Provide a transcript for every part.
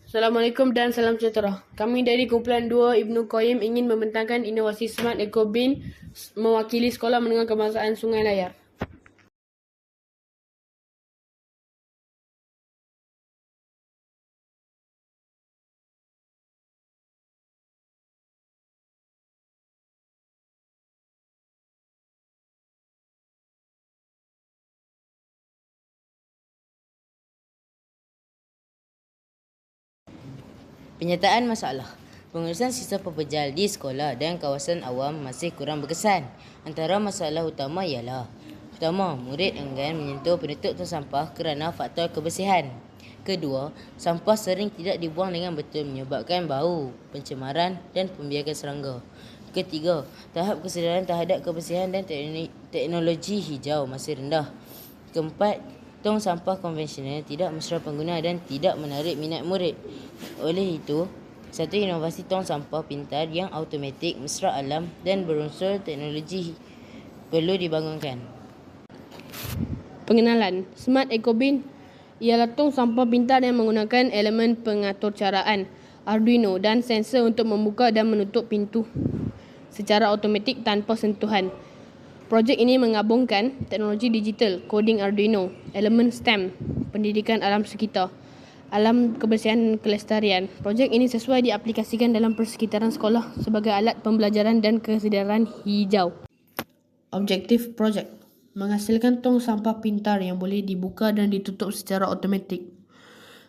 Assalamualaikum dan salam sejahtera. Kami dari kumpulan 2 Ibnu Qayyim ingin membentangkan inovasi Smart Eco Bin mewakili Sekolah Menengah Kebangsaan Sungai Layar. Penyataan masalah. Pengurusan sisa pepejal di sekolah dan kawasan awam masih kurang berkesan. Antara masalah utama ialah: pertama, murid enggan menyentuh penutup tong sampah kerana faktor kebersihan. Kedua, sampah sering tidak dibuang dengan betul menyebabkan bau, pencemaran dan pembiakan serangga. Ketiga, tahap kesedaran terhadap kebersihan dan teknologi hijau masih rendah. Keempat, tong sampah konvensional tidak mesra pengguna dan tidak menarik minat murid. Oleh itu, satu inovasi tong sampah pintar yang automatik, mesra alam dan berunsur teknologi perlu dibangunkan. Pengenalan. Smart Eco Bin ialah tong sampah pintar yang menggunakan elemen pengatur caraan Arduino dan sensor untuk membuka dan menutup pintu secara automatik tanpa sentuhan. Projek ini menggabungkan teknologi digital, koding Arduino, elemen STEM, pendidikan alam sekitar, alam kebersihan dan kelestarian. Projek ini sesuai diaplikasikan dalam persekitaran sekolah sebagai alat pembelajaran dan kesedaran hijau. Objektif projek: menghasilkan tong sampah pintar yang boleh dibuka dan ditutup secara automatik,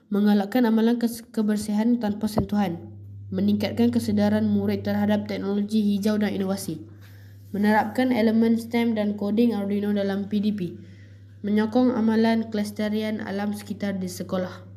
menggalakkan amalan kebersihan tanpa sentuhan, meningkatkan kesedaran murid terhadap teknologi hijau dan inovasi, menerapkan elemen STEM dan koding Arduino dalam PDP, menyokong amalan kelestarian alam sekitar di sekolah.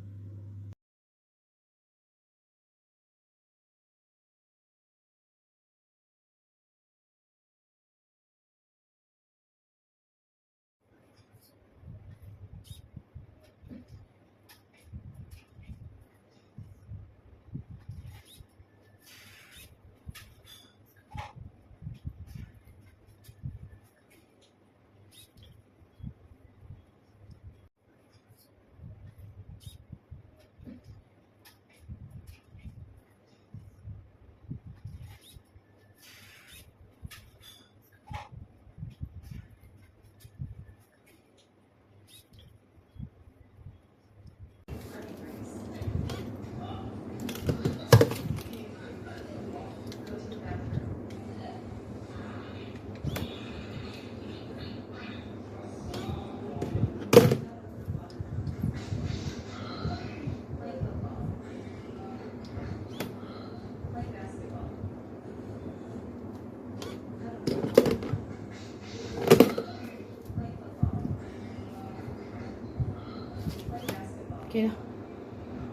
Okay.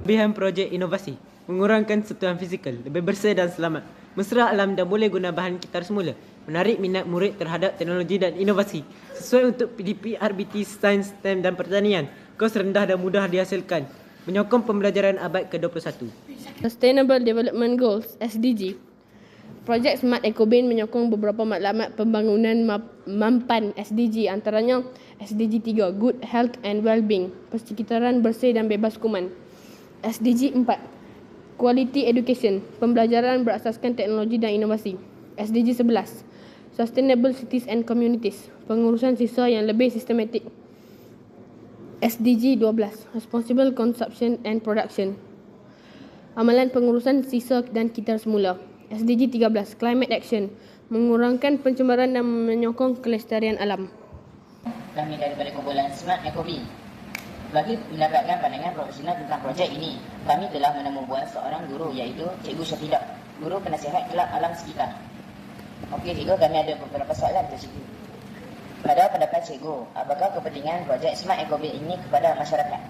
Kelebihan projek inovasi: mengurangkan sentuhan fizikal, lebih bersih dan selamat, mesra alam dan boleh guna bahan kitar semula, menarik minat murid terhadap teknologi dan inovasi, sesuai untuk PDP, RBT, Sains, STEM dan Pertanian, kos rendah dan mudah dihasilkan, menyokong pembelajaran abad ke-21. Sustainable Development Goals (SDG). Projek Smart Eco Bin menyokong beberapa matlamat pembangunan mampan SDG, antaranya SDG 3, Good Health and Wellbeing, persekitaran bersih dan bebas kuman. SDG 4, Quality Education, pembelajaran berasaskan teknologi dan inovasi. SDG 11, Sustainable Cities and Communities, pengurusan sisa yang lebih sistematik. SDG 12, Responsible Consumption and Production, amalan pengurusan sisa dan kitar semula. SDG 13, Climate Action, mengurangkan pencemaran dan menyokong kelestarian alam. Kami daripada kumpulan Smart Eco Bin, bagi mendapatkan pandangan profesional tentang projek ini, kami telah menemubual seorang guru iaitu Cikgu Syafidah, guru penasihat kelab alam sekitar. Okey cikgu, kami ada beberapa soalan untuk cikgu. Pada pendapat cikgu, apakah kepentingan projek Smart Eco Bin ini kepada masyarakat?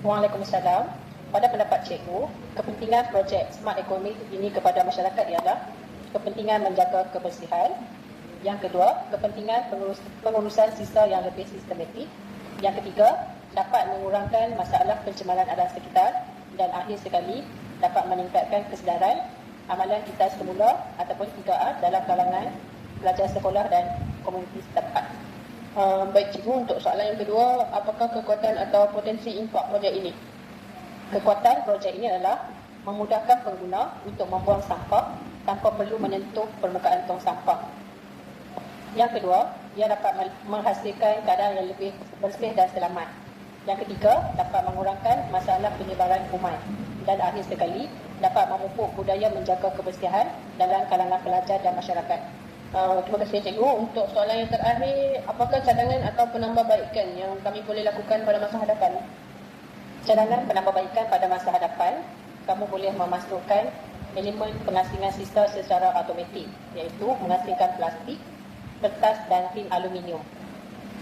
Waalaikumsalam. Pada pendapat cikgu, kepentingan projek Smart Eco Bin ini kepada masyarakat ialah kepentingan menjaga kebersihan. Yang kedua, kepentingan pengurusan sisa yang lebih sistematik. Yang ketiga, dapat mengurangkan masalah pencemaran alam sekitar. Dan akhir sekali, dapat meningkatkan kesedaran amalan kita semula ataupun 3A dalam kalangan pelajar sekolah dan komuniti setempat. Baik cikgu, untuk soalan yang kedua, apakah kekuatan atau potensi impak projek ini? Kekuatan projek ini adalah memudahkan pengguna untuk membuang sampah tanpa perlu menyentuh permukaan tong sampah. Yang kedua, ia dapat menghasilkan keadaan yang lebih bersih dan selamat. Yang ketiga, dapat mengurangkan masalah penyebaran kuman. Dan akhir sekali, dapat memupuk budaya menjaga kebersihan dalam kalangan pelajar dan masyarakat. Terima kasih Cikgu. Untuk soalan yang terakhir, apakah cadangan atau penambahbaikan yang kami boleh lakukan pada masa hadapan? Cadangan penambahbaikan pada masa hadapan, kamu boleh memasukkan elemen pengasingan sisa secara automatik, iaitu mengasingkan plastik, kertas dan tin aluminium.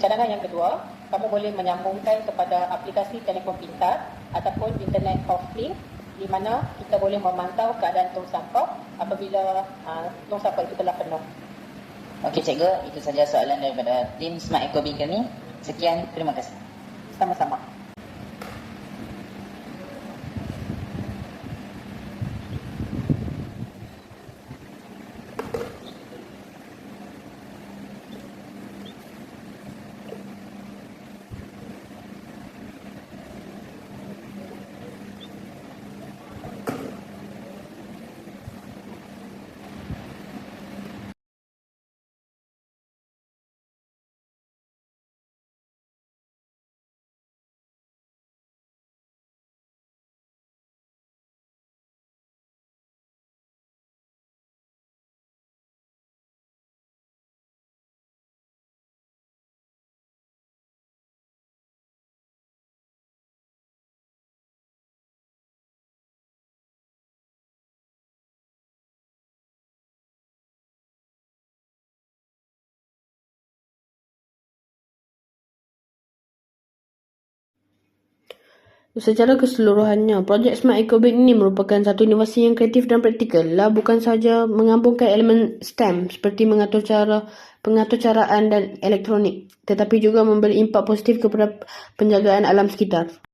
Cadangan yang kedua, kamu boleh menyambungkan kepada aplikasi telefon pintar ataupun internet of things, di mana kita boleh memantau keadaan tong sampah apabila tong sampah itu telah penuh. Okey cikgu, itu saja soalan daripada tim Smart Ecobin kami. Sekian, terima kasih. Sama-sama. Secara keseluruhannya, projek Smart Ecobin ini merupakan satu inovasi yang kreatif dan praktikal. Bukan sahaja menggabungkan elemen STEM seperti pengaturcaraan dan elektronik, tetapi juga memberi impak positif kepada penjagaan alam sekitar.